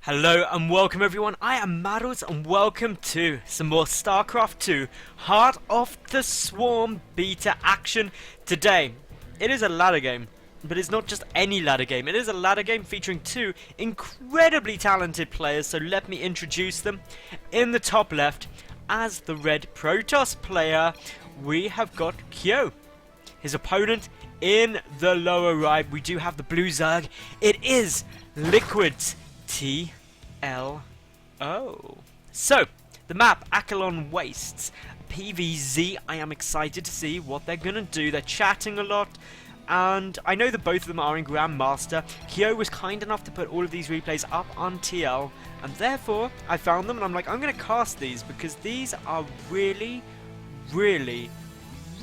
Hello and welcome everyone, I am Madals and welcome to some more StarCraft 2 Heart of the Swarm beta action. Today, it is a ladder game, but it's not just any ladder game, it is a ladder game featuring two incredibly talented players, so let me introduce them. In the top left, as the red Protoss player, we have got Kyo. His opponent in the lower right, we do have the blue Zerg, it is Liquid's TLO. So, the map, Akelon Wastes, PVZ, I am excited to see what they're gonna do. They're chatting a lot, and I know that both of them are in Grandmaster. Kyo was kind enough to put all of these replays up on TL, and therefore, I found them, and I'm like, I'm gonna cast these, because these are really, really,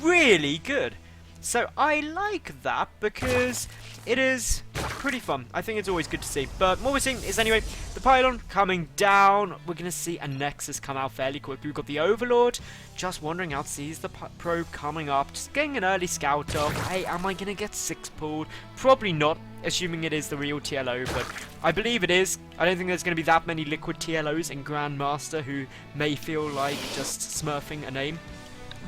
really good. So, I like that, because it is pretty fun. I think it's always good to see. But what we're seeing is, anyway, the pylon coming down. We're going to see a Nexus come out fairly quickly. We've got the Overlord just wandering out, sees the probe coming up, just getting an early scout off. Hey, am I going to get 6 pulled? Probably not, assuming it is the real TLO, but I believe it is. I don't think there's going to be that many Liquid TLOs in Grandmaster who may feel like just smurfing a name.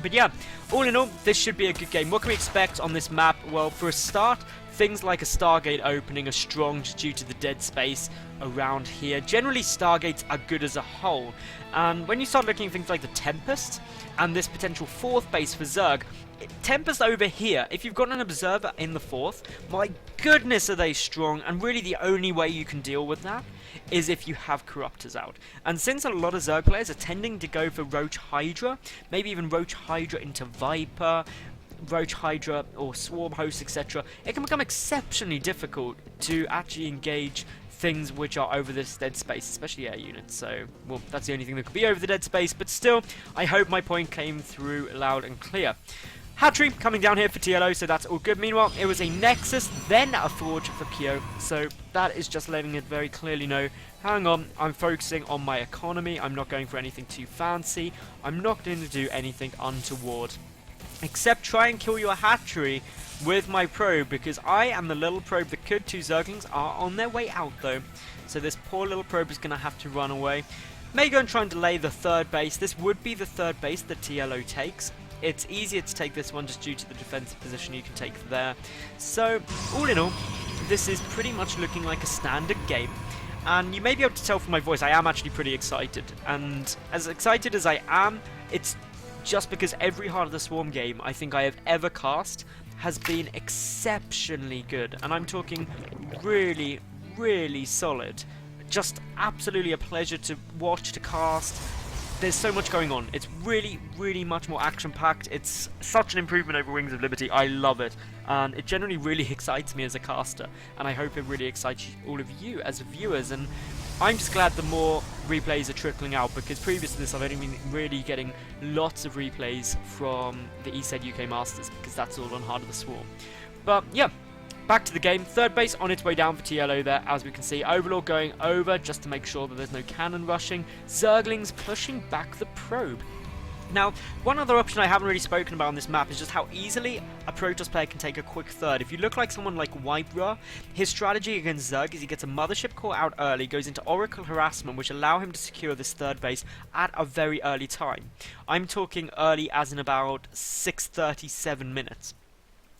But yeah, all in all, this should be a good game. What can we expect on this map? Well, for a start, things like a Stargate opening are strong just due to the dead space around here. Generally, Stargates are good as a whole. And when you start looking at things like the Tempest and this potential 4th base for Zerg, Tempest over here, if you've got an Observer in the 4th, my goodness are they strong, and really the only way you can deal with that is if you have Corruptors out. And since a lot of Zerg players are tending to go for Roach Hydra, maybe even Roach Hydra into Viper, Roach Hydra or Swarm Host, etc., it can become exceptionally difficult to actually engage things which are over this dead space, especially air units. So, well, that's the only thing that could be over the dead space, but still, I hope my point came through loud and clear. Hatchery coming down here for TLO, so that's all good. Meanwhile, it was a Nexus, then a Forge for Kyo, so that is just letting it very clearly know, hang on, I'm focusing on my economy, I'm not going for anything too fancy, I'm not going to do anything untoward, except try and kill your hatchery with my probe, because I am the little probe that could. 2 Zerglings are on their way out though, so this poor little probe is going to have to run away. May go and try and delay the 3rd base. This would be the 3rd base that TLO takes. It's easier to take this one just due to the defensive position you can take there. So, all in all, this is pretty much looking like a standard game. And you may be able to tell from my voice, I am actually pretty excited. And as excited as I am, it's just because every Heart of the Swarm game I think I have ever cast has been exceptionally good. And I'm talking really, really solid. Just absolutely a pleasure to watch, to cast. There's so much going on. It's really, really much more action-packed. It's such an improvement over Wings of Liberty. I love it. And it generally really excites me as a caster. And I hope it really excites all of you as viewers. And I'm just glad the more replays are trickling out, because previous to this I've only been really getting lots of replays from the ESED UK Masters, because that's all on Heart of the Swarm. But yeah, back to the game. 3rd base on its way down for TLO there, as we can see. Overlord going over just to make sure that there's no cannon rushing. Zerglings pushing back the probe. Now, one other option I haven't really spoken about on this map is just how easily a Protoss player can take a quick 3rd. If you look like someone like Hydra, his strategy against Zerg is he gets a Mothership core out early, goes into Oracle Harassment, which allow him to secure this 3rd base at a very early time. I'm talking early as in about 6:37 minutes.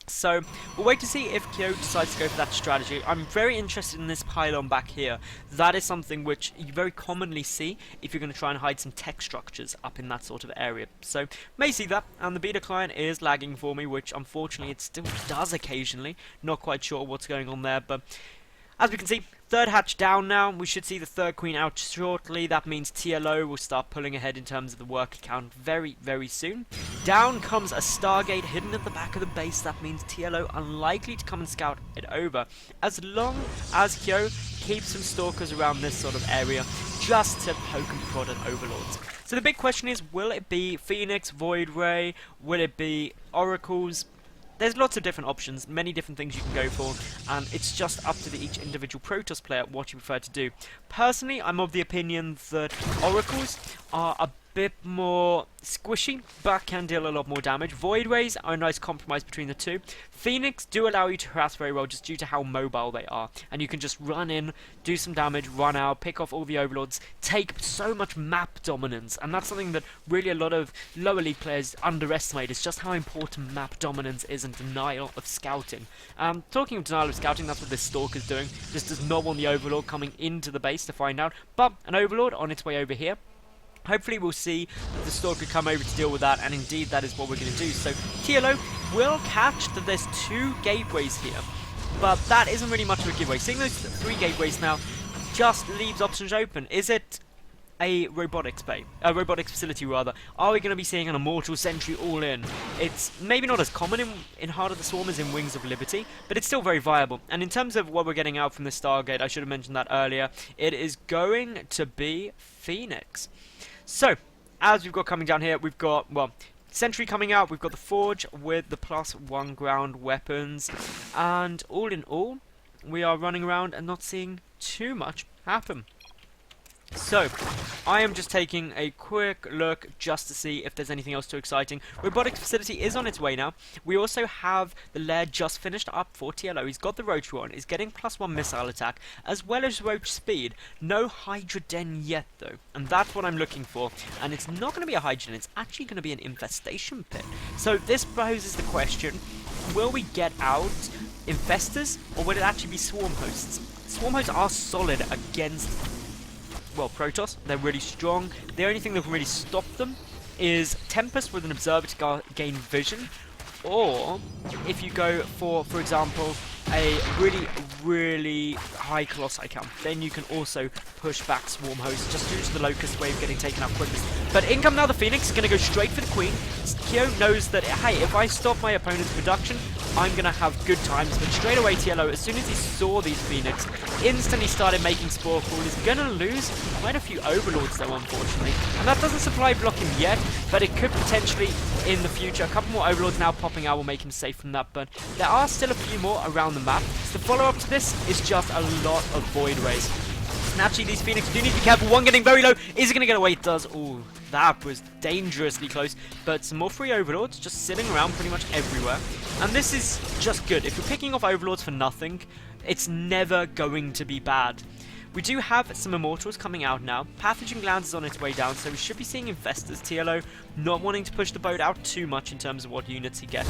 So, we'll wait to see if Kyo decides to go for that strategy. I'm very interested in this pylon back here. That is something which you very commonly see if you're going to try and hide some tech structures up in that sort of area. So, may see that, and the beta client is lagging for me, which unfortunately it still does occasionally. Not quite sure what's going on there, but as we can see, 3rd hatch down now. We should see the 3rd queen out shortly. That means TLO will start pulling ahead in terms of the worker count very, very soon. Down comes a Stargate hidden at the back of the base. That means TLO unlikely to come and scout it over, as long as Kyo keeps some stalkers around this sort of area just to poke and prod at Overlords. So the big question is, will it be Phoenix, Void Ray? Will it be Oracles? There's lots of different options, many different things you can go for, and it's just up to each individual Protoss player what you prefer to do. Personally, I'm of the opinion that Oracles are a bit more squishy, but can deal a lot more damage. Void Rays are a nice compromise between the two. Phoenix do allow you to harass very well just due to how mobile they are. And you can just run in, do some damage, run out, pick off all the overlords, take so much map dominance. And that's something that really a lot of lower league players underestimate, is just how important map dominance is and denial of scouting. Talking of denial of scouting, that's what this Stalker's doing. Just does not want the overlord coming into the base to find out. But an overlord on its way over here. Hopefully we'll see the Stalker come over to deal with that, and indeed that is what we're going to do. So TLO will catch that there's 2 gateways here, but that isn't really much of a giveaway. Seeing those 3 gateways now just leaves options open. Is it a robotics facility rather? Are we going to be seeing an Immortal Sentry all in? It's maybe not as common in Heart of the Swarm as in Wings of Liberty, but it's still very viable. And in terms of what we're getting out from the Stargate, I should have mentioned that earlier, it is going to be Phoenix. So, as we've got coming down here, we've got, well, Sentry coming out, we've got the Forge with the +1 ground weapons, and all in all, we are running around and not seeing too much happen. So, I am just taking a quick look just to see if there's anything else too exciting. Robotics facility is on its way now. We also have the lair just finished up for TLO. He's got the Roach on, he's getting +1 missile attack, as well as Roach speed. No Hydra den yet though, and that's what I'm looking for. And it's not going to be a Hydra den, it's actually going to be an infestation pit. So this poses the question, will we get out infestors, or will it actually be swarm hosts? Swarm hosts are solid against, well, Protoss. They're really strong. The only thing that can really stop them is Tempest with an Observer to gain vision, or if you go for example, a really high Colossi count, then you can also push back Swarm Hosts just due to the Locust Wave getting taken out quickest. But in come now the Phoenix, is going to go straight for the Queen. Kyo knows that, hey, if I stop my opponent's production, I'm going to have good times. But straight away TLO, as soon as he saw these Phoenix, instantly started making Spore Crawl. He's going to lose quite a few Overlords though, unfortunately. And that doesn't supply block him yet, but it could potentially in the future. A couple more Overlords now popping out will make him safe from that, but there are still a few more around the map. So the follow-up to this is just a lot of Void Rays. And actually these Phoenix do need to be careful. One getting very low. Is it going to get away? It does. Ooh, that was dangerously close. But some more free Overlords just sitting around pretty much everywhere. And this is just good. If you're picking off Overlords for nothing, it's never going to be bad. We do have some Immortals coming out now. Pathogen Glands is on its way down, so we should be seeing Infestors. TLO not wanting to push the boat out too much in terms of what units he gets.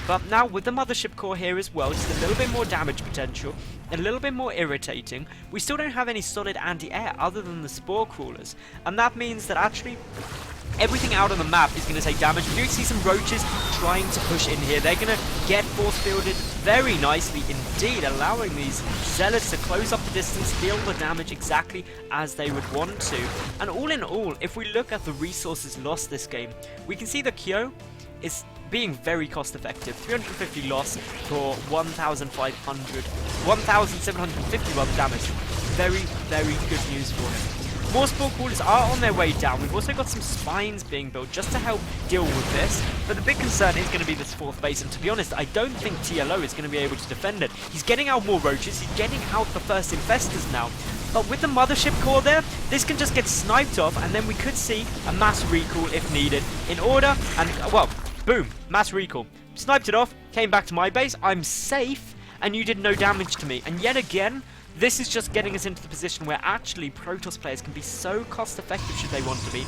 But now with the Mothership Core here as well, just a little bit more damage potential, a little bit more irritating. We still don't have any solid anti-air other than the Spore Crawlers. And that means that actually everything out on the map is going to take damage. We do see some Roaches trying to push in here. They're going to get force fielded very nicely indeed, allowing these Zealots to close up the distance, deal the damage exactly as they would want to. And all in all, if we look at the resources lost this game, we can see that Kyo is being very cost effective. 350 loss for 1,750 rather damage. Very good news for him. More Spore Crawlers are on their way down. We've also got some Spines being built just to help deal with this. But the big concern is going to be this fourth base. And to be honest, I don't think TLO is going to be able to defend it. He's getting out more Roaches. He's getting out the first Infestors now. But with the Mothership Core there, this can just get sniped off. And then we could see a mass recall if needed. In order, and well, boom, mass recall. Sniped it off, came back to my base. I'm safe, and you did no damage to me. And yet again, this is just getting us into the position where actually Protoss players can be so cost effective should they want to be,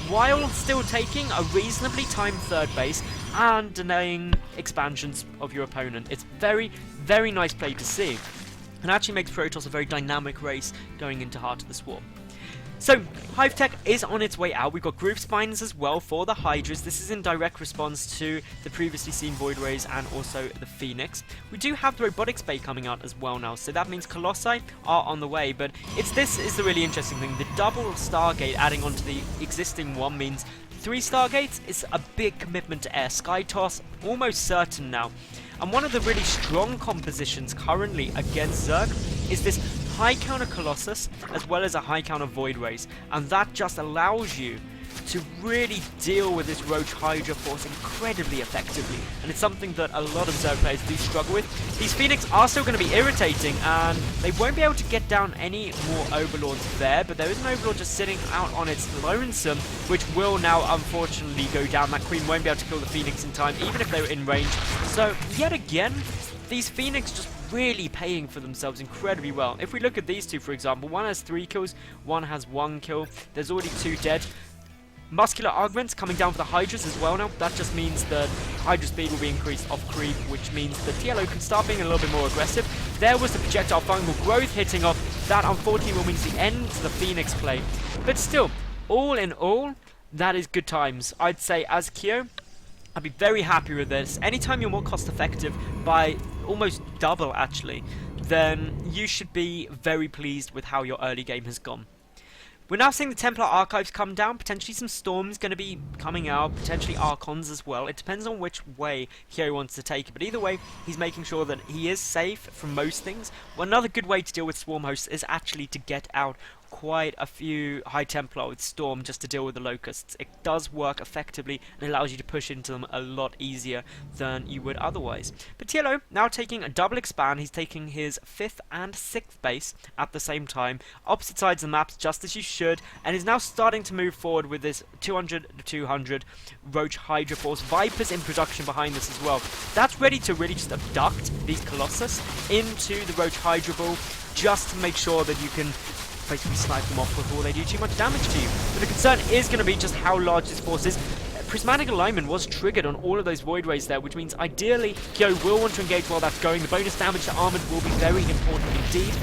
while still taking a reasonably timed third base and delaying expansions of your opponent. It's very nice play to see, and actually makes Protoss a very dynamic race going into Heart of the Swarm. So, Hive Tech is on its way out. We've got Groove Spines as well for the Hydras. This is in direct response to the previously seen Void Rays and also the Phoenix. We do have the Robotics Bay coming out as well now, so that means Colossi are on the way. But this is the really interesting thing. The double Stargate adding onto the existing one means 3 Stargates is a big commitment to air. Sky Toss almost certain now. And one of the really strong compositions currently against Zerg is this high counter Colossus as well as a high counter Void Rays, and that just allows you to really deal with this Roach Hydra force incredibly effectively, and it's something that a lot of Zerg players do struggle with. These Phoenix are still going to be irritating, and they won't be able to get down any more Overlords there, but there is an Overlord just sitting out on its lonesome, which will now unfortunately go down. That Queen won't be able to kill the Phoenix in time, even if they were in range. So, yet again, these Phoenix just really paying for themselves incredibly well. If we look at these two, for example, one has 3 kills, one has 1 kill. There's already 2 dead. Muscular augments coming down for the Hydras as well now. That just means that Hydra speed will be increased off creep, which means the TLO can start being a little bit more aggressive. There was the projectile fungal growth hitting off. That unfortunately will mean the end to the Phoenix play. But still, all in all, that is good times. I'd say as Kyo, I'd be very happy with this. Anytime you're more cost effective by almost double actually, then you should be very pleased with how your early game has gone. We're now seeing the Templar Archives come down, potentially some Storms going to be coming out, potentially Archons as well. It depends on which way Kyo wants to take it, but either way, he's making sure that he is safe from most things. Well, another good way to deal with Swarm Hosts is actually to get out quite a few High Templar with Storm just to deal with the Locusts. It does work effectively and allows you to push into them a lot easier than you would otherwise. But TLO now taking a double expand. He's taking his 5th and 6th base at the same time, opposite sides of the maps just as you should, and is now starting to move forward with this 200 to 200 Roach Hydra force. Vipers in production behind this as well. That's ready to really just abduct these Colossus into the Roach Hydra ball just to make sure that you can basically snipe them off before they do too much damage to you. But the concern is going to be just how large this force is. Prismatic Alignment was triggered on all of those Void Rays there, which means ideally Kyo will want to engage while that's going. The bonus damage to Armored will be very important indeed.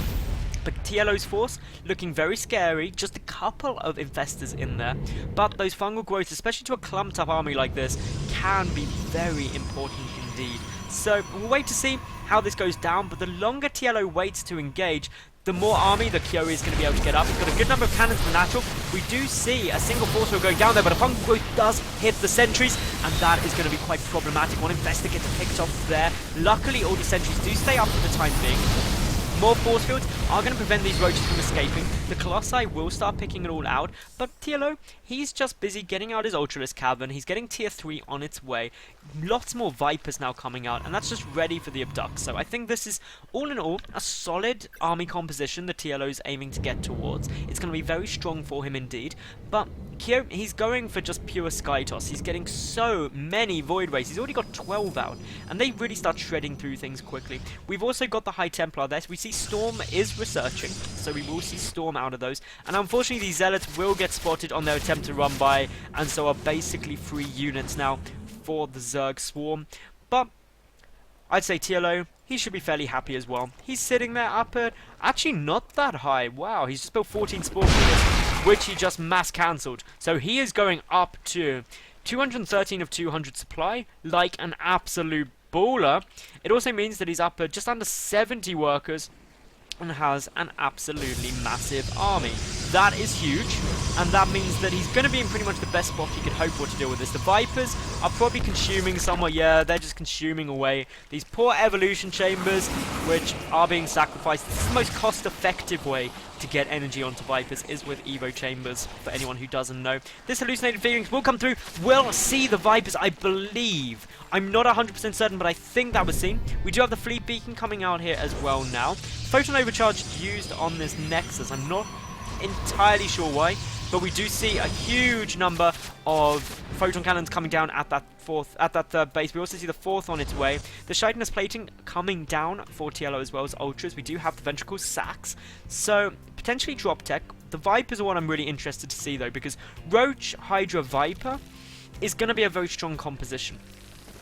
But TLO's force looking very scary, just a couple of Infestors in there. But those fungal growths, especially to a clumped up army like this, can be very important indeed. So we'll wait to see how this goes down, but the longer TLO waits to engage, the more army that Kyo is going to be able to get up. He's got a good number of cannons for natural. We do see a single force wheel going down there, but a fungal growth does hit the sentries, and that is going to be quite problematic. One Infestor gets picked off there. Luckily, all the sentries do stay up for the time being. More force fields are going to prevent these roaches from escaping. The Colossi will start picking it all out, but TLO, he's just busy getting out his Ultralisk Cavern. He's getting tier 3 on its way. Lots more Vipers now coming out, and that's just ready for the Abduct. So I think this is, all in all, a solid army composition that TLO is aiming to get towards. It's going to be very strong for him indeed, but Kyo, he's going for just pure Sky Toss. He's getting so many Void Rays. He's already got 12 out, and they really start shredding through things quickly. We've also got the High Templar there. So we see Storm is researching, so we will see Storm out of those. And unfortunately, these Zealots will get spotted on their attempt to run by, and so are basically free units now for the Zerg Swarm. But I'd say TLO, he should be fairly happy as well. He's sitting there up at, actually not that high. Wow, he's just built 14 spawn units, which he just mass cancelled. So he is going up to 213 of 200 supply, like an absolute baller. It also means that he's up at just under 70 workers and has an absolutely massive army. That is huge, and that means that he's going to be in pretty much the best spot he could hope for to deal with this. The Vipers are probably consuming somewhat, yeah, they're just consuming away these poor evolution chambers, which are being sacrificed. This is the most cost-effective way to get energy onto Vipers, is with Evo Chambers, for anyone who doesn't know. This Hallucinated Feelings will come through. We'll see the Vipers, I believe. I'm not 100% certain, but I think that was seen. We do have the Fleet Beacon coming out here as well now. Photon Overcharge used on this Nexus. I'm not entirely sure why, but we do see a huge number of photon cannons coming down at that third base. We also see the 4th on its way. The Chitinous Plating coming down for TLO as well as Ultras. We do have the Ventricle Sacks, so potentially drop tech. The Vipers are what I'm really interested to see though, because Roach Hydra Viper is going to be a very strong composition.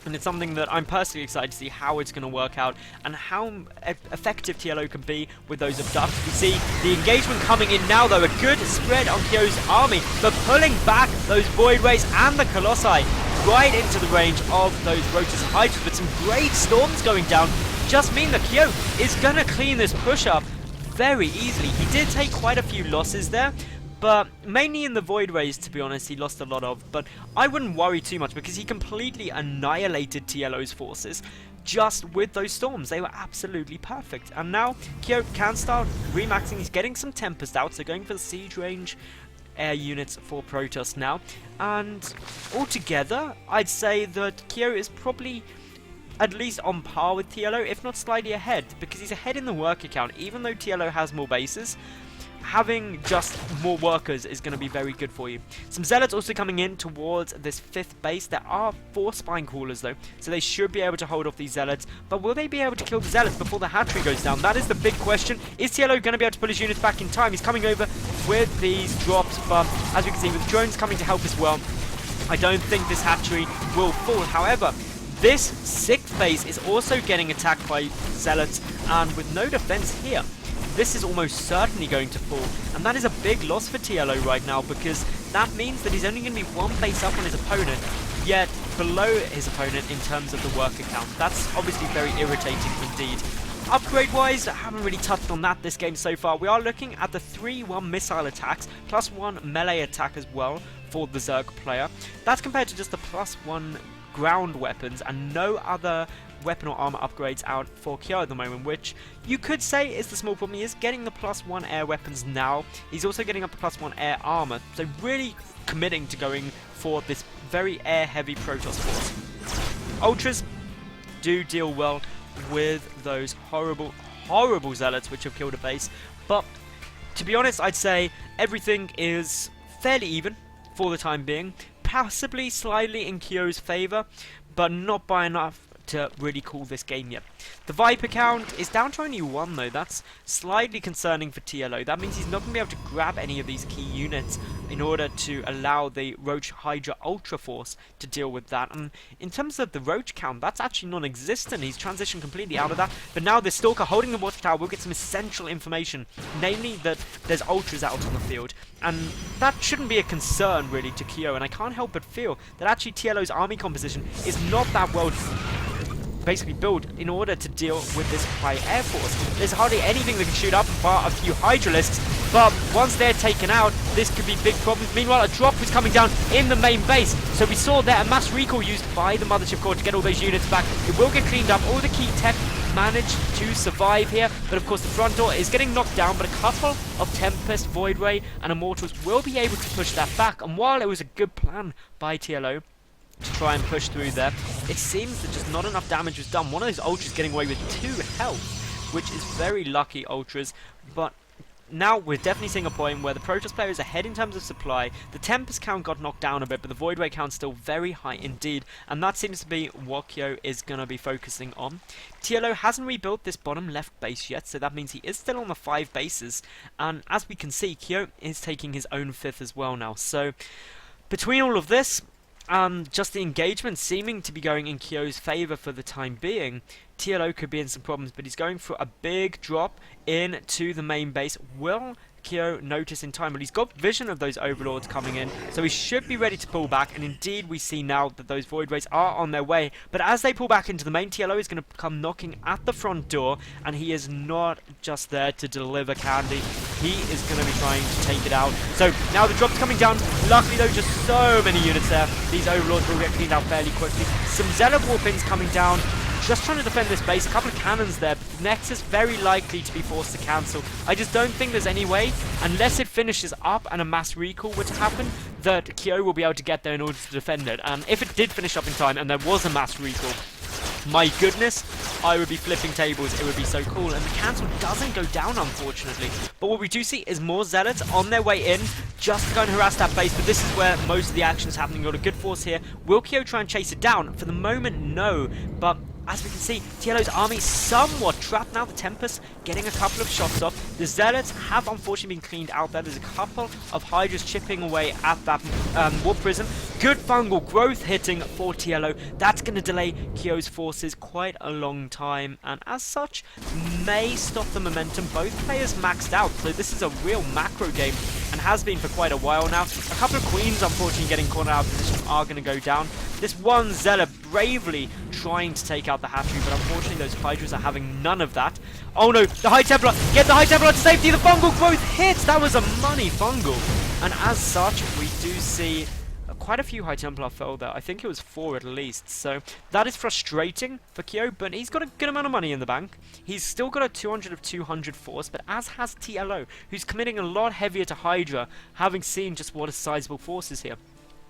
And it's something that I'm personally excited to see how it's going to work out and how effective TLO can be with those abducts. We see the engagement coming in now though, a good spread on Kyo's army, but pulling back those Void Rays and the Colossi right into the range of those Roaches and Hydras, with some great Storms going down, just mean that Kyo is going to clean this push up very easily. He did take quite a few losses there, but mainly in the Void Rays, to be honest, he lost a lot of. But I wouldn't worry too much, because he completely annihilated TLO's forces just with those Storms. They were absolutely perfect. And now Kyo can start remaxing. He's getting some Tempest out, so going for the Siege range air units for Protoss now, and altogether I'd say that Kyo is probably at least on par with TLO, if not slightly ahead, because he's ahead in the worker count. Even though TLO has more bases, having just more workers is going to be very good for you. Some zealots also coming in towards this 5th base. There are 4 spine crawlers though, so they should be able to hold off these zealots. But will they be able to kill the zealots before the hatchery goes down? That is the big question. Is TLO going to be able to pull his units back in time? He's coming over with these drops, but as we can see, with drones coming to help as well, I don't think this hatchery will fall. However, this 6th base is also getting attacked by zealots, and with no defense here, this is almost certainly going to fall, and that is a big loss for TLO right now, because that means that he's only going to be 1 base up on his opponent, yet below his opponent in terms of the worker count. That's obviously very irritating indeed. Upgrade wise, I haven't really touched on that this game so far. We are looking at the 3-1 missile attacks, plus 1 melee attack as well for the Zerg player. That's compared to just the plus 1 ground weapons and no other weapon or armor upgrades out for Kyo at the moment, which you could say is the small problem. He is getting the plus 1 air weapons now. He's also getting up the plus 1 air armor, so really committing to going for this very air heavy Protoss force. Ultras do deal well with those horrible zealots which have killed a base, but to be honest, I'd say everything is fairly even for the time being. Possibly slightly in Kyo's favour, but not by enough to really call this game yet. The Viper count is down to only 1 though. That's slightly concerning for TLO. That means he's not going to be able to grab any of these key units in order to allow the Roach Hydra Ultra Force to deal with that. And in terms of the Roach count, that's actually non-existent. He's transitioned completely out of that. But now the Stalker holding the Watchtower will get some essential information, namely that there's Ultras out on the field. And that shouldn't be a concern really to Kyo, and I can't help but feel that actually TLO's army composition is not that well basically built in order to deal with this high air force. There's hardly anything that can shoot up bar a few Hydralisks, but once they're taken out, this could be big problems. Meanwhile, a drop was coming down in the main base, so we saw there a mass recall used by the Mothership Core to get all those units back. It will get cleaned up. All the key tech managed to survive here, but of course the front door is getting knocked down, but a couple of Tempest, Void Ray and Immortals will be able to push that back. And while it was a good plan by TLO to try and push through there, it seems that just not enough damage was done. One of those Ultras getting away with 2 health, which is very lucky Ultras, but now we're definitely seeing a point where the Protoss player is ahead in terms of supply. The Tempest count got knocked down a bit, but the Void Ray count's still very high indeed, and that seems to be what Kyo is going to be focusing on. TLO hasn't rebuilt this bottom left base yet, so that means he is still on the 5 bases, and as we can see, Kyo is taking his own 5th as well now. So between all of this, just the engagement seeming to be going in Kyo's favour for the time being, TLO could be in some problems, but he's going for a big drop into the main base. Will Kyo notice in time? Well, he's got vision of those overlords coming in, so he should be ready to pull back, and indeed we see now that those Void Rays are on their way. But as they pull back into the main, TLO is going to come knocking at the front door, and he is not just there to deliver candy. He is going to be trying to take it out. So now the drop's coming down. Luckily though, just so many units there. These overlords will get cleaned out fairly quickly. Some Zealot Warpins coming down, just trying to defend this base. A couple of cannons there, but Nexus very likely to be forced to cancel. I just don't think there's any way, unless it finishes up and a mass recall were to happen, that Kyo will be able to get there in order to defend it. And if it did finish up in time and there was a mass recall, my goodness, I would be flipping tables. It would be so cool. And the cancel doesn't go down, unfortunately. But what we do see is more Zealots on their way in, just to go and harass that base. But this is where most of the action is happening. Got a good force here. Will Kyo try and chase it down? For the moment, no. But as we can see, TLO's army somewhat trapped now. The Tempest getting a couple of shots off. The Zealots have unfortunately been cleaned out there. There's a couple of Hydras chipping away at that Warp Prism. Good fungal growth hitting for TLO. That's going to delay Kyo's forces quite a long time, and as such, may stop the momentum. Both players maxed out, so this is a real macro game, and has been for quite a while now. A couple of Queens, unfortunately, getting cornered out of position are going to go down. This one Zealot bravely trying to take out the hatchery, but unfortunately those Hydras are having none of that. Oh no, the High Templar! Get the High Templar to safety! The fungal growth hits! That was a money fungal! And as such, we do see quite a few High Templar fell there. I think it was 4 at least. So that is frustrating for Kyo, but he's got a good amount of money in the bank. He's still got a 200 of 200 force, but as has TLO, who's committing a lot heavier to Hydra, having seen just what a sizable force is here.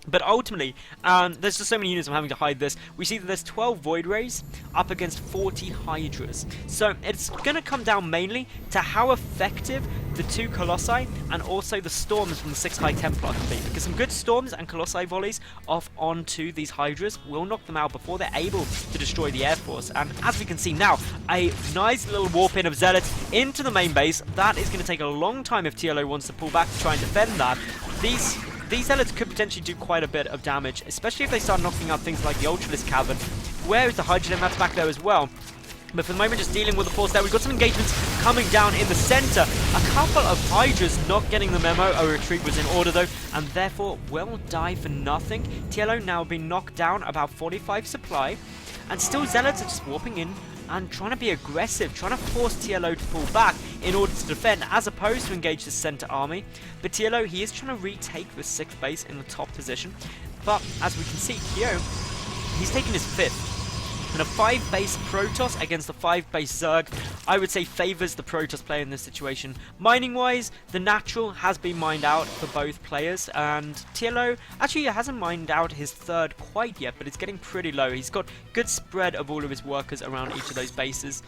But ultimately, there's just so many units I'm having to hide this. We see that there's 12 Void Rays up against 40 Hydras. So it's going to come down mainly to how effective the 2 Colossi and also the Storms from the 6 High Templar can be. Because some good Storms and Colossi volleys off onto these Hydras will knock them out before they're able to destroy the Air Force. And as we can see now, a nice little warp in of Zealots into the main base. That is going to take a long time if TLO wants to pull back to try and defend that. These Zealots could potentially do quite a bit of damage, especially if they start knocking out things like the Ultralisk Cavern. Where is the Hydrogen? That's back there as well. But for the moment, just dealing with the force there. We've got some engagements coming down in the center. A couple of Hydras not getting the memo. A retreat was in order, though, and therefore will die for nothing. TLO now being knocked down about 45 supply, and still Zealots are just warping in and trying to be aggressive, trying to force TLO to pull back in order to defend, as opposed to engage the center army. But TLO, he is trying to retake the 6th base in the top position. But as we can see, Kyo, he's taking his 5th. And a 5-base Protoss against a 5-base Zerg, I would say favours the Protoss player in this situation. Mining-wise, the natural has been mined out for both players, and TLO actually hasn't mined out his 3rd quite yet, but it's getting pretty low. He's got good spread of all of his workers around each of those bases.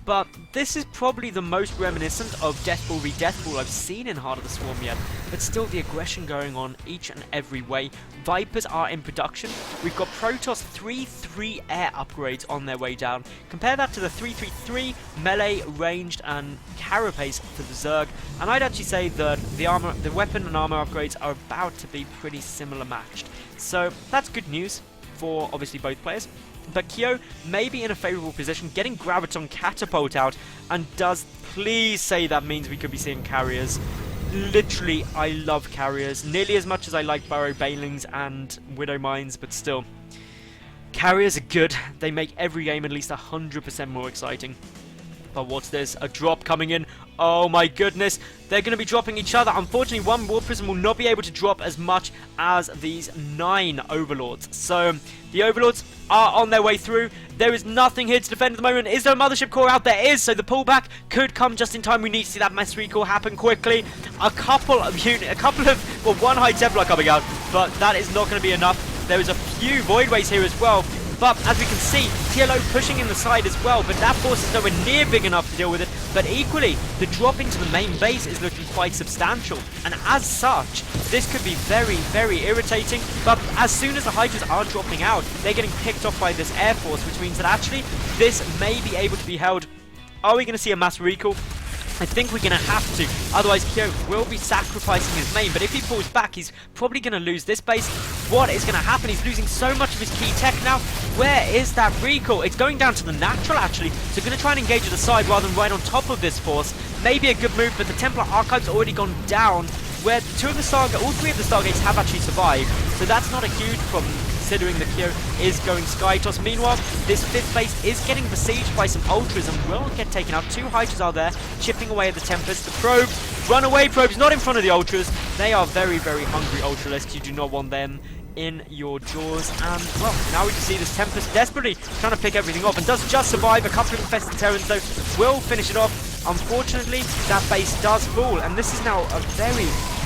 But this is probably the most reminiscent of Deathball v Deathball I've seen in Heart of the Swarm yet. But still, the aggression going on each and every way. Vipers are in production. We've got Protoss 3-3 air upgrades on their way down. Compare that to the 3-3-3 melee, ranged, and carapace for the Zerg. And I'd actually say that the weapon and armor upgrades are about to be pretty similar matched. So that's good news for obviously both players. But Kyo may be in a favourable position, getting Graviton Catapult out, and does please say that means we could be seeing carriers. Literally, I love carriers, nearly as much as I like Burrow Banelings and Widow Mines, but still. Carriers are good, they make every game at least 100% more exciting. But what's this? A drop coming in. Oh my goodness. They're going to be dropping each other. Unfortunately, one War Prism will not be able to drop as much as these 9 Overlords. So, the Overlords are on their way through. There is nothing here to defend at the moment. Is there a Mothership Core out? There is. So, the pullback could come just in time. We need to see that mass recall happen quickly. One High Templar coming out. But that is not going to be enough. There is a few Voidways here as well. But as we can see, TLO pushing in the side as well, but that force is nowhere near big enough to deal with it. But equally, the drop into the main base is looking quite substantial. And as such, this could be very, very irritating. But as soon as the Hydras are dropping out, they're getting picked off by this Air Force, which means that actually this may be able to be held. Are we going to see a mass recall? I think we're going to have to, otherwise Kyo will be sacrificing his main, but if he pulls back, he's probably going to lose this base. What is going to happen? He's losing so much of his key tech now. Where is that recall? It's going down to the natural, actually, so going to try and engage at the side rather than right on top of this force. Maybe a good move, but the Templar Archive's already gone down, where all 3 of the Stargates have actually survived, so that's not a huge problem, considering that Kyo is going Sky Toss. Meanwhile, this 5th base is getting besieged by some Ultras and will get taken out. 2 Hydras are there, chipping away at the Tempest. The Probes, run away Probes, not in front of the Ultras. They are very, very hungry Ultralisks. You do not want them in your jaws. And, well, now we can see this Tempest desperately trying to pick everything off and does just survive. A couple of infested Terrans, though, will finish it off. Unfortunately, that base does fall, and this is now a very,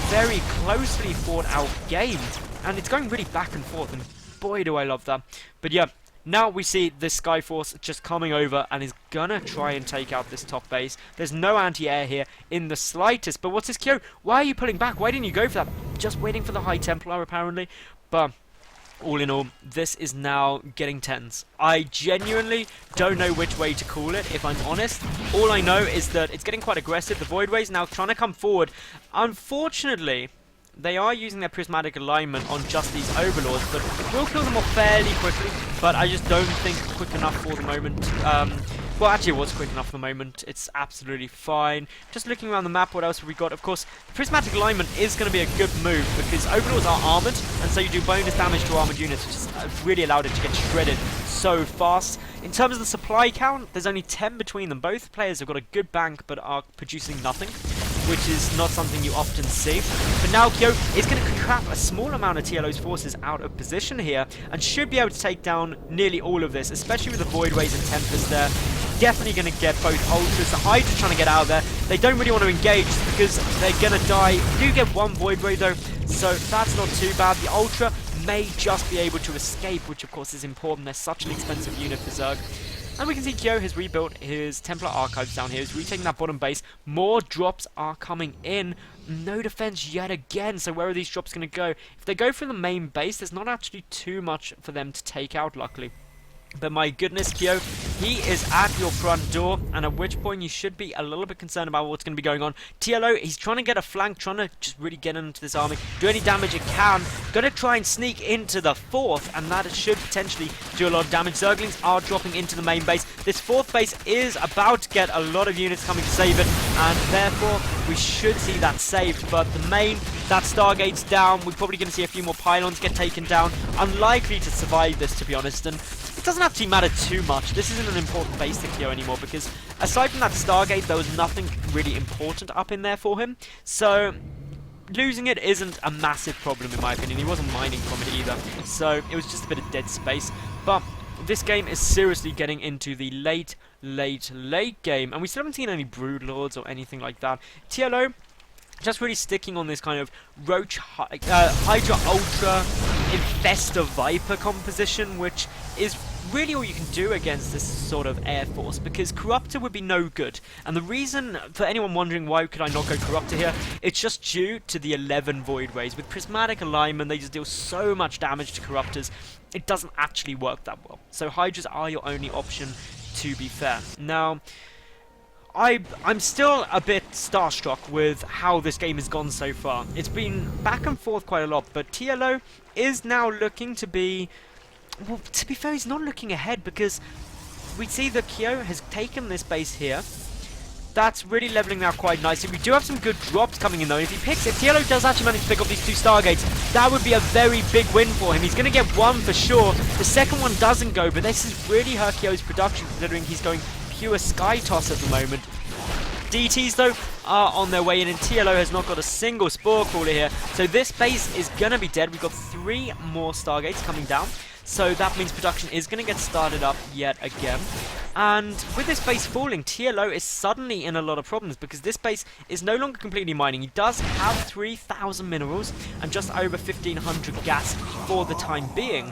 very closely fought out game. And it's going really back and forth, and boy do I love that. But yeah, now we see this Skyforce just coming over and is gonna try and take out this top base. There's no anti-air here in the slightest. But what's this, Kyo? Why are you pulling back? Why didn't you go for that? Just waiting for the High Templar, apparently. But all in all, this is now getting tense. I genuinely don't know which way to call it, if I'm honest. All I know is that it's getting quite aggressive. The Voidway's now trying to come forward. Unfortunately, they are using their prismatic alignment on just these Overlords, but we'll kill them off fairly quickly, but I just don't think quick enough for the moment. Well, actually it was quick enough for the moment. It's absolutely fine. Just looking around the map, what else have we got? Of course, the prismatic alignment is going to be a good move, because Overlords are armoured, and so you do bonus damage to armoured units, which has really allowed it to get shredded so fast. In terms of the supply count, there's only 10 between them. Both players have got a good bank, but are producing nothing. which is not something you often see. But now Kyo is going to trap a small amount of TLO's forces out of position here, and should be able to take down nearly all of this, especially with the Voidways and Tempest there. Definitely going to get both Ultras. The Hydra trying to get out of there. They don't really want to engage because they're going to die. You do get one Voidway though, so that's not too bad. The Ultra may just be able to escape, which of course is important. They're such an expensive unit for Zerg. And we can see Kyo has rebuilt his Templar Archives down here. He's retaking that bottom base. More drops are coming in. No defense yet again. So where are these drops going to go? If they go for the main base, there's not actually too much for them to take out, luckily. But my goodness, Kyo, he is at your front door, and at which point you should be a little bit concerned about what's going to be going on. TLO, he's trying to get a flank, trying to just really get into this army, do any damage it can. Going to try and sneak into the fourth, and that should potentially do a lot of damage. Zerglings are dropping into the main base. This fourth base is about to get a lot of units coming to save it, and therefore we should see that saved. But the main, that Stargate's down. We're probably going to see a few more pylons get taken down. Unlikely to survive this, to be honest, and it doesn't actually matter too much. This isn't an important base to Kyo anymore because aside from that Stargate, there was nothing really important up in there for him. So losing it isn't a massive problem in my opinion. He wasn't mining from it either. So it was just a bit of dead space. But this game is seriously getting into the late game. And we still haven't seen any Broodlords or anything like that. TLO just really sticking on this kind of Roach Hydra Ultra Infestor Viper composition, which is really all you can do against this sort of air force, because Corruptor would be no good. And the reason, for anyone wondering why could I not go Corruptor here, it's just due to the 11 Voidways. With Prismatic Alignment, they just deal so much damage to Corruptors, it doesn't actually work that well. So Hydras are your only option, to be fair. Now, I'm still a bit starstruck with how this game has gone so far. It's been back and forth quite a lot, but TLO is now looking to be... Well, to be fair, he's not looking ahead because we see that Kyo has taken this base here. That's really leveling now quite nicely. We do have some good drops coming in though. If TLO does actually manage to pick up these 2 Stargates, that would be a very big win for him. He's going to get one for sure. The second one doesn't go, but this is really hurt Kyo's production considering he's going pure Sky Toss at the moment. DTs though are on their way in, and TLO has not got a single Spore Crawler here. So this base is going to be dead. We've got 3 more Stargates coming down. So that means production is going to get started up yet again. And with this base falling, TLO is suddenly in a lot of problems because this base is no longer completely mining. He does have 3,000 minerals and just over 1,500 gas for the time being.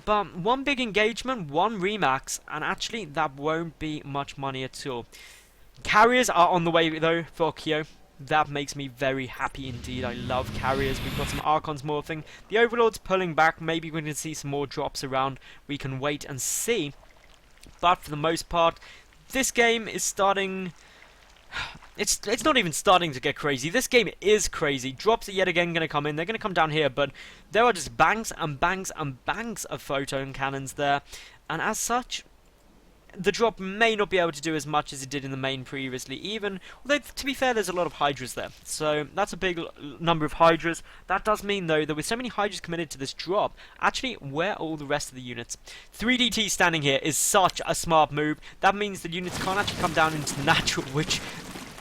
But one big engagement, one remax, and actually that won't be much money at all. Carriers are on the way though for Kyo. That makes me very happy indeed. I love carriers. We've got some Archons morphing. The Overlord's pulling back. Maybe we can see some more drops around. We can wait and see. But for the most part, this game is starting... It's not even starting to get crazy. This game is crazy. Drops are yet again going to come in. They're going to come down here, but there are just banks and banks and banks of photon cannons there. And as such, the drop may not be able to do as much as it did in the main previously, even, although to be fair there's a lot of Hydras there, so that's a big number of Hydras. That does mean though that with so many Hydras committed to this drop, actually where are all the rest of the units? 3 DT standing here is such a smart move. That means the units can't actually come down into the natural, which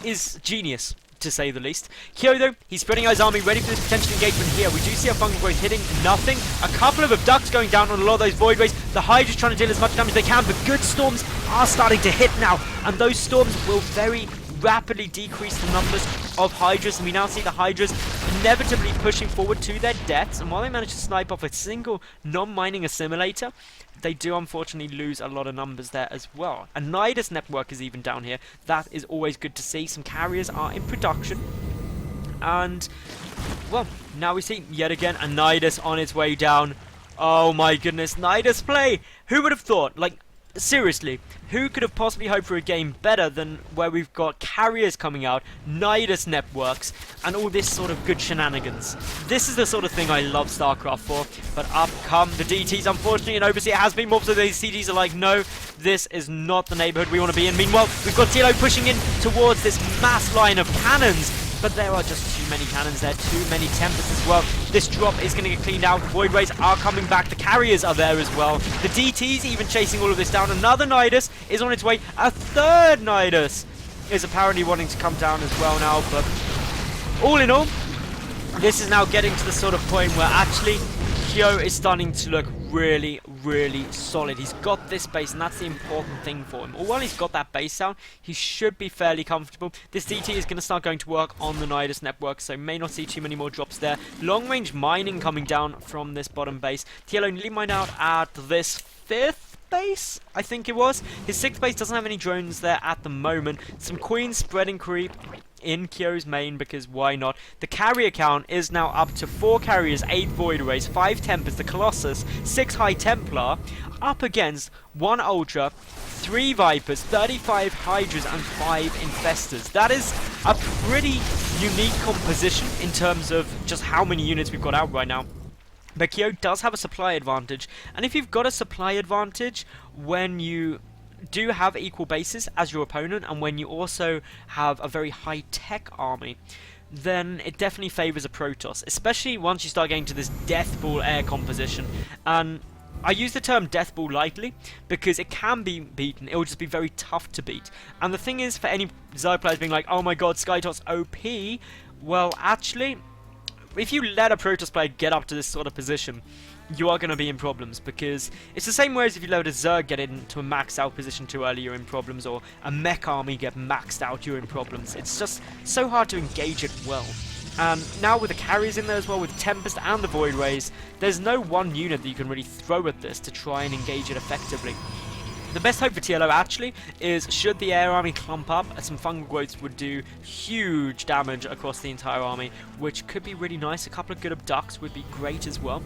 is genius, to say the least. Kyo though, he's spreading out his army, ready for this potential engagement here. We do see a Fungal Growth hitting nothing. A couple of abducts going down on a lot of those Voidways. The Hydra's trying to deal as much damage as they can, but good storms are starting to hit now, and those storms will very rapidly decrease the numbers of Hydras, and we now see the Hydras inevitably pushing forward to their deaths. And while they manage to snipe off a single non-mining assimilator, they do unfortunately lose a lot of numbers there as well. A Nidus network is even down here. That is always good to see. Some carriers are in production. And, well, now we see yet again a Nidus on its way down. Oh my goodness, Nidus play! Who would have thought? Like, seriously, who could have possibly hoped for a game better than where we've got carriers coming out, Nidus networks, and all this sort of good shenanigans? This is the sort of thing I love StarCraft for, but up come the DTs, unfortunately, and Overseer has been morphed, so these CDs are like, no, this is not the neighborhood we want to be in. Meanwhile, we've got TLO pushing in towards this mass line of cannons, but there are just too many cannons there, too many Tempests as well. This drop is going to get cleaned out. Voidways are coming back. The carriers are there as well. The DT's even chasing all of this down. Another Nidus is on its way. A third Nidus. is apparently wanting to come down as well now, but all in all, this is now getting to the sort of point where actually Kyo is starting to look really, really solid. He's got this base, and that's the important thing for him. Or while he's got that base down, he should be fairly comfortable. This DT is going to start going to work on the Nidus network, so may not see too many more drops there. Long-range mining coming down from this bottom base. TLO nearly mined out at this 5th base, I think it was. His 6th base doesn't have any drones there at the moment. Some queens spreading creep in Kyo's main, because why not? The carrier count is now up to 4 carriers, 8 Void Rays, 5 Tempest, the Colossus, 6 High Templar, up against 1 Ultra, 3 Vipers, 35 Hydras, and 5 Infestors. That is a pretty unique composition in terms of just how many units we've got out right now. But Kyo does have a supply advantage, and if you've got a supply advantage when you do have equal bases as your opponent, and when you also have a very high-tech army, then it definitely favours a Protoss, especially once you start getting to this Death Ball air composition. And I use the term Death Ball lightly because it can be beaten, it will just be very tough to beat. And the thing is, for any Zerg players being like, oh my god, SkyTOS OP, well actually, if you let a Protoss player get up to this sort of position, you are going to be in problems, because it's the same way as if you let a Zerg get into a maxed out position too early, you're in problems, or a mech army get maxed out, you're in problems. It's just so hard to engage it well. Now with the carriers in there as well, with Tempest and the Void Rays, there's no one unit that you can really throw at this to try and engage it effectively. The best hope for TLO actually is, should the air army clump up, some fungal growths would do huge damage across the entire army, which could be really nice. A couple of good abducts would be great as well.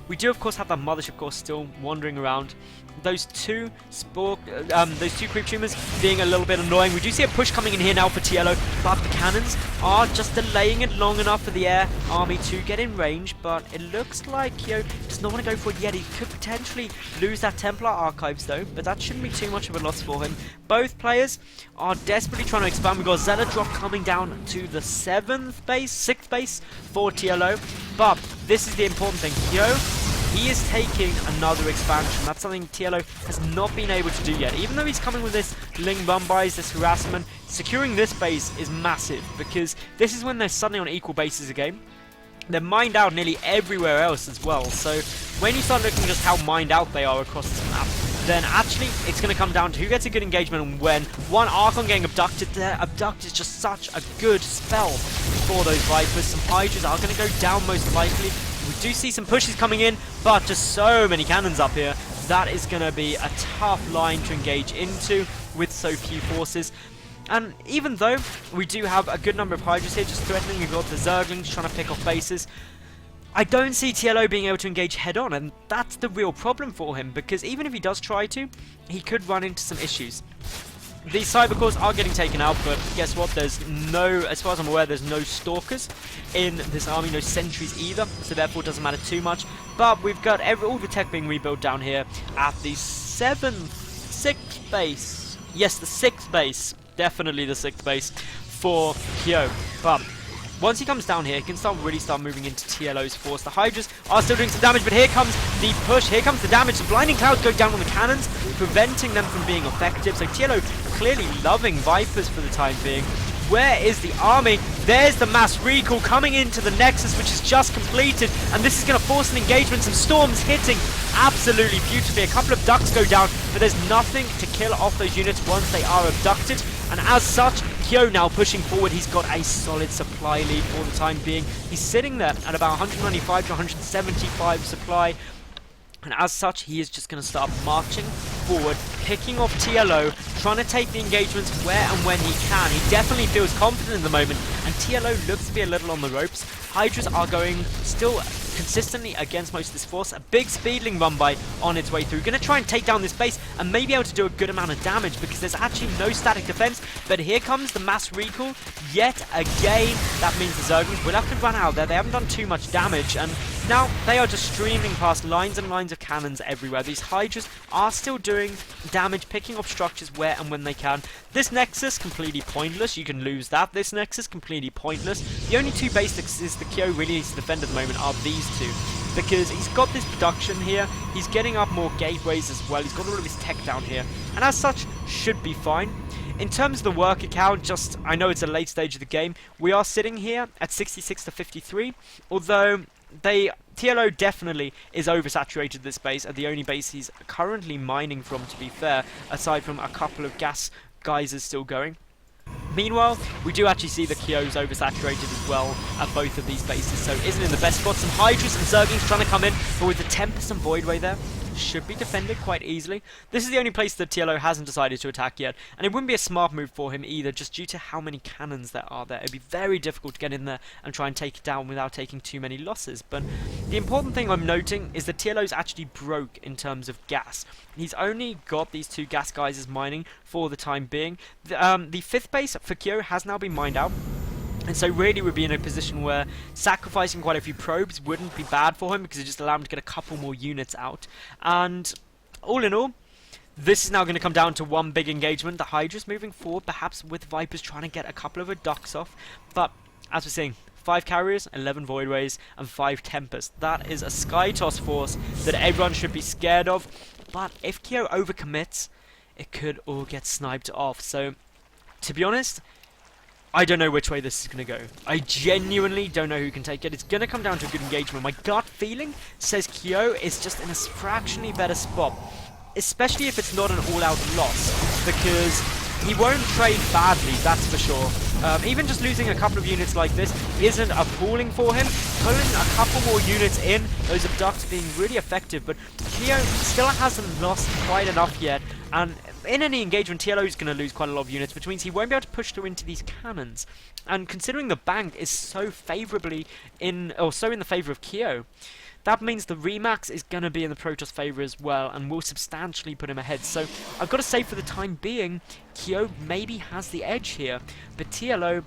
We do of course have that mothership core still wandering around. Those two creep tumors being a little bit annoying. We do see a push coming in here now for TLO, but the cannons are just delaying it long enough for the air army to get in range. But it looks like Kyo does not want to go for it yet. He could potentially lose that Templar archives though, but that shouldn't be too much of a loss for him. Both players are desperately trying to expand. We've got Zella drop coming down to the 6th base for TLO, but this is the important thing. Kyo, he is taking another expansion. That's something TLO has not been able to do yet. Even though he's coming with this Ling Bumbais, this harassment, securing this base is massive, because this is when they're suddenly on equal bases again. They're mined out nearly everywhere else as well. So when you start looking just how mined out they are across this map, then actually it's going to come down to who gets a good engagement and when. One Archon getting abducted there. Abduct is just such a good spell for those Vipers. Some Hydras are going to go down most likely. We do see some pushes coming in, but just so many cannons up here. That is going to be a tough line to engage into with so few forces. And even though we do have a good number of Hydras here just threatening, we've got the Zerglings trying to pick off bases, I don't see TLO being able to engage head-on, and that's the real problem for him, because even if he does try to, he could run into some issues. These cyber cores are getting taken out, but guess what? There's no, as far as I'm aware, there's no stalkers in this army, no sentries either, so therefore it doesn't matter too much. But we've got all the tech being rebuilt down here at the 6th base. Yes, the 6th base. Definitely the 6th base for Kyo. But once he comes down here, he can really start moving into TLO's force. The Hydras are still doing some damage, but here comes the push, here comes the damage. The blinding clouds go down on the cannons, preventing them from being effective. So TLO clearly loving Vipers for the time being. Where is the army? There's the mass recall coming into the Nexus, which is just completed, and this is going to force an engagement. Some storms hitting absolutely beautifully. A couple of ducks go down, but there's nothing to kill off those units once they are abducted. And as such, Kyo now pushing forward. He's got a solid supply lead for the time being. He's sitting there at about 195 to 175 supply. And as such, he is just going to start marching forward, picking off TLO, trying to take the engagements where and when he can. He definitely feels confident in the moment, and TLO looks to be a little on the ropes. Hydras are going still consistently against most of this force. A big speedling run by on its way through. Going to try and take down this base and maybe able to do a good amount of damage, because there's actually no static defense. But here comes the mass recall yet again. That means the Zerglings will have to run out there. They haven't done too much damage, and now they are just streaming past lines and lines of cannons everywhere. These Hydras are still doing damage, picking off structures where and when they can. This Nexus completely pointless. You can lose that. This Nexus completely pointless. The only two basics the Kyo really needs to defend at the moment are these two, because he's got this production here, he's getting up more gateways as well, he's got all of his tech down here, and as such should be fine. in terms of the worker count, just I know it's a late stage of the game. We are sitting here at 66 to 53, although TLO definitely is oversaturated this base, and the only base he's currently mining from, to be fair, aside from a couple of gas geysers still going. Meanwhile, we do actually see the Kyo's oversaturated as well at both of these bases, so isn't in the best spot. Some Hydras and Zerglings trying to come in, but with the Tempest and Voidway there, should be defended quite easily. This is the only place that TLO hasn't decided to attack yet, and it wouldn't be a smart move for him either, just due to how many cannons there are there. It'd be very difficult to get in there and try and take it down without taking too many losses. But the important thing I'm noting is that TLO's actually broke in terms of gas. He's only got these 2 gas geysers mining for the time being. The 5th base for Kyo has now been mined out. And so really would be in a position where sacrificing quite a few probes wouldn't be bad for him, because it just allowed him to get a couple more units out. And all in all, this is now going to come down to one big engagement. The Hydra's moving forward, perhaps with Vipers trying to get a couple of her ducks off. But as we're seeing, 5 carriers, 11 Voidways, and 5 Tempests. That is a Sky Toss force that everyone should be scared of. But if Kyo overcommits, it could all get sniped off. So, to be honest, I don't know which way this is going to go. I genuinely don't know who can take it. It's going to come down to a good engagement. My gut feeling says Kyo is just in a fractionally better spot, especially if it's not an all-out loss, because he won't trade badly, that's for sure. Even just losing a couple of units like this isn't appalling for him. Pulling a couple more units in, those abducts being really effective, but Kyo still hasn't lost quite enough yet, and in any engagement, TLO is going to lose quite a lot of units, which means he won't be able to push through into these cannons. And considering the bank is so favourably in, or so in the favour of Kyo, that means the Remax is going to be in the Protoss favour as well, and will substantially put him ahead. So I've got to say, for the time being, Kyo maybe has the edge here, but TLO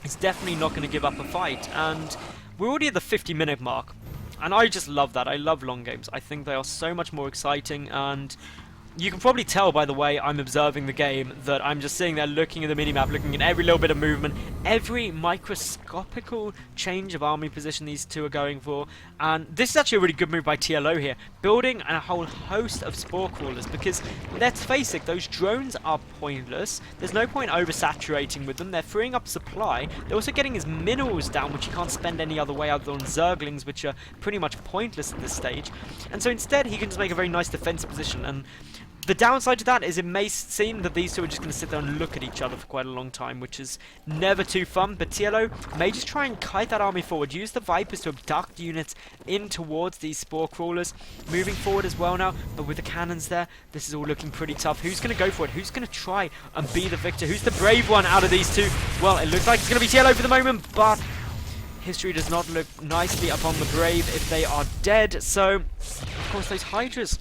is definitely not going to give up a fight. And we're already at the 50-minute mark, and I just love that. I love long games. I think they are so much more exciting, and you can probably tell by the way I'm observing the game that I'm just sitting there looking at the minimap, looking at every little bit of movement, every microscopical change of army position these two are going for. And this is actually a really good move by TLO here, building a whole host of spore crawlers, because let's face it, those drones are pointless. There's no point oversaturating with them. They're freeing up supply. They're also getting his minerals down, which you can't spend any other way other than Zerglings, which are pretty much pointless at this stage. And so instead he can just make a very nice defensive position. And the downside to that is it may seem that these two are just going to sit there and look at each other for quite a long time, which is never too fun. But TLO may just try and kite that army forward, use the Vipers to abduct units in towards these spore crawlers, moving forward as well now. But with the cannons there, this is all looking pretty tough. Who's going to go for it? Who's going to try and be the victor? Who's the brave one out of these two? Well, it looks like it's going to be TLO for the moment, but history does not look nicely upon the brave if they are dead. So, of course, those Hydras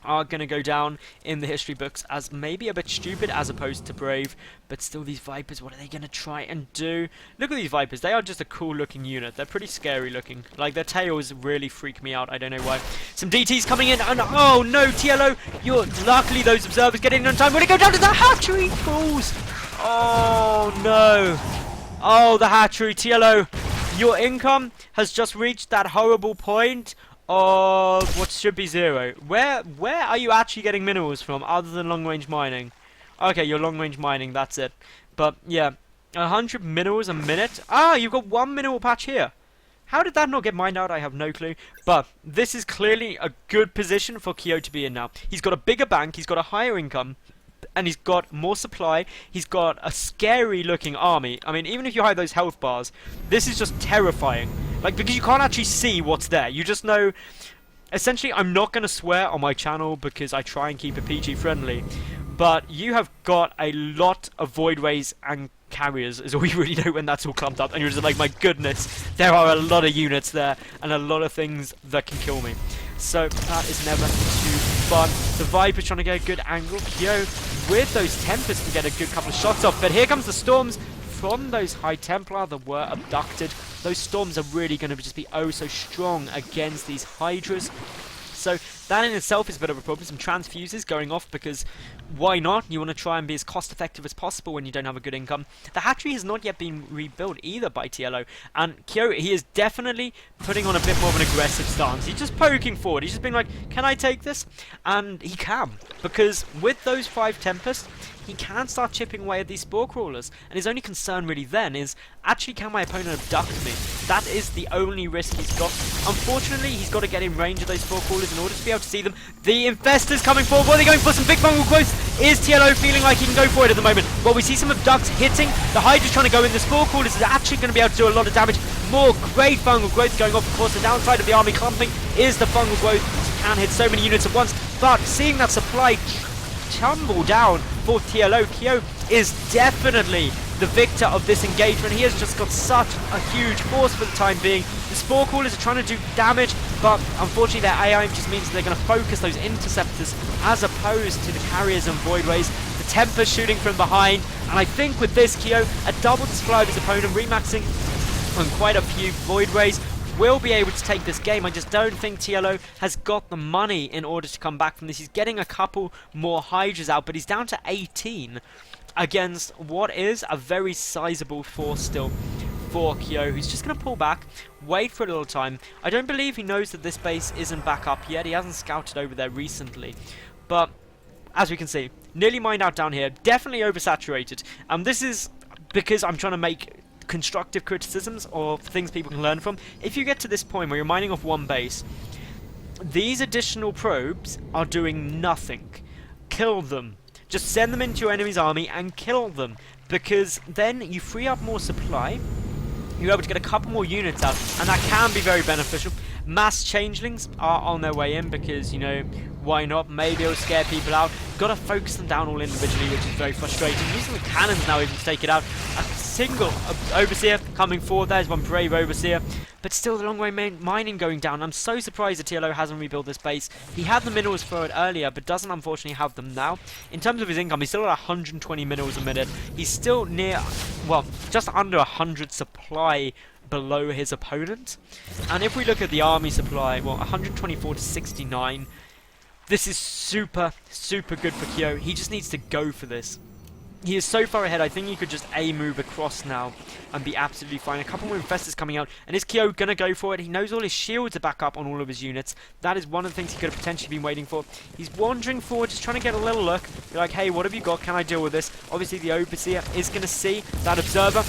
are going to go down in the history books as maybe a bit stupid as opposed to brave. But still, these Vipers, what are they going to try and do? Look at these Vipers. They are just a cool looking unit. They're pretty scary looking. Like, their tails really freak me out. I don't know why. Some DTs coming in, and oh no, TLO, luckily those observers get in on time. When it go down to the hatchery, falls. Oh no. Oh, the hatchery. TLO, your income has just reached that horrible point of what should be 0. Where are you actually getting minerals from other than long range mining? Okay, you're long range mining, that's it. But yeah, 100 minerals a minute. Ah, you've got 1 mineral patch here. How did that not get mined out? I have no clue. But this is clearly a good position for Kyo to be in now. He's got a bigger bank, he's got a higher income, and he's got more supply. He's got a scary looking army. I mean, even if you hide those health bars, this is just terrifying. Like, because you can't actually see what's there. You just know. Essentially, I'm not going to swear on my channel because I try and keep it PG friendly. But you have got a lot of voidways and carriers, is all you really know when that's all clumped up. And you're just like, my goodness, there are a lot of units there and a lot of things that can kill me. So that is never too fun. The Viper's trying to get a good angle. Kyo with those Tempests to get a good couple of shots off. But here comes the Storms from those High Templar that were abducted. Those Storms are really going to just be oh so strong against these Hydras. So that in itself is a bit of a problem. Some transfuses going off because why not? You want to try and be as cost effective as possible when you don't have a good income. The hatchery has not yet been rebuilt either by TLO. And Kyo, he is definitely putting on a bit more of an aggressive stance. He's just poking forward. He's just being like, can I take this? And he can. Because with those 5 Tempests, he can start chipping away at these spore crawlers. And his only concern really then is, actually, can my opponent abduct me? That is the only risk he's got. Unfortunately, he's got to get in range of those spore crawlers in order to be able to see them. The infestors coming forward. What are they going for? Some big fungal growth. Is TLO feeling like he can go for it at the moment? Well, we see some abducts hitting. The Hydra's trying to go in. The spore crawlers is actually going to be able to do a lot of damage. More great fungal growth going off. Of course, the downside of the army clumping is the fungal growth. He can hit so many units at once. But seeing that supply tumble down for TLO, Kyo is definitely the victor of this engagement. He has just got such a huge force for the time being. The spore crawlers are trying to do damage, but unfortunately their AI just means they're going to focus those interceptors as opposed to the carriers and voidways. The Temper's shooting from behind, and I think with this, Kyo, a double supply of his opponent, remaxing on quite a few voidways, will be able to take this game. I just don't think TLO has got the money in order to come back from this. He's getting a couple more Hydras out, but he's down to 18 against what is a very sizable force still for Kyo, who's just going to pull back, wait for a little time. I don't believe he knows that this base isn't back up yet. He hasn't scouted over there recently, but as we can see, nearly mined out down here, definitely oversaturated. This is because I'm trying to make constructive criticisms or things people can learn from. If you get to this point where you're mining off one base, these additional probes are doing nothing. Kill them. Just send them into your enemy's army and kill them, because then you free up more supply, you're able to get a couple more units out, and that can be very beneficial. Mass changelings are on their way in because, you know, why not? Maybe it'll scare people out. Got to focus them down all individually, which is very frustrating. Using the cannons now even to take it out. A single Overseer coming forward. There's one brave Overseer. But still, the long way mining going down. I'm so surprised that TLO hasn't rebuilt this base. He had the minerals for it earlier, but doesn't unfortunately have them now. In terms of his income, he's still at 120 minerals a minute. He's still near, well, just under 100 supply below his opponent. And if we look at the army supply, well, 124 to 69. This is super, super good for Kyo. He just needs to go for this. He is so far ahead, I think he could just A-move across now and be absolutely fine. A couple more infestors coming out, and is Kyo going to go for it? He knows all his shields are back up on all of his units. That is one of the things he could have potentially been waiting for. He's wandering forward, just trying to get a little look. Be like, hey, what have you got? Can I deal with this? Obviously, the Overseer is going to see that Observer.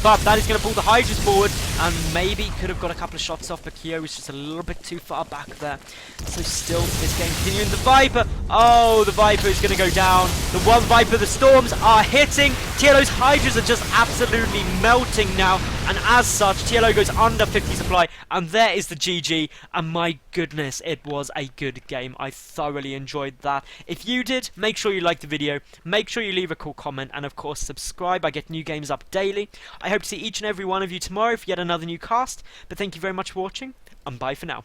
But that is going to pull the Hydras forward, and maybe could have got a couple of shots off, but Kyo was just a little bit too far back there. So still, this game continuing. The Viper, oh, the Viper is going to go down. The one Viper, the Storms are hitting. TLO's Hydras are just absolutely melting now, and as such, TLO goes under 50 supply, and there is the GG, and my goodness, it was a good game. I thoroughly enjoyed that. If you did, make sure you like the video, make sure you leave a cool comment, and of course, subscribe. I get new games up daily. I hope to see each and every one of you tomorrow for yet another new cast, but thank you very much for watching, and bye for now.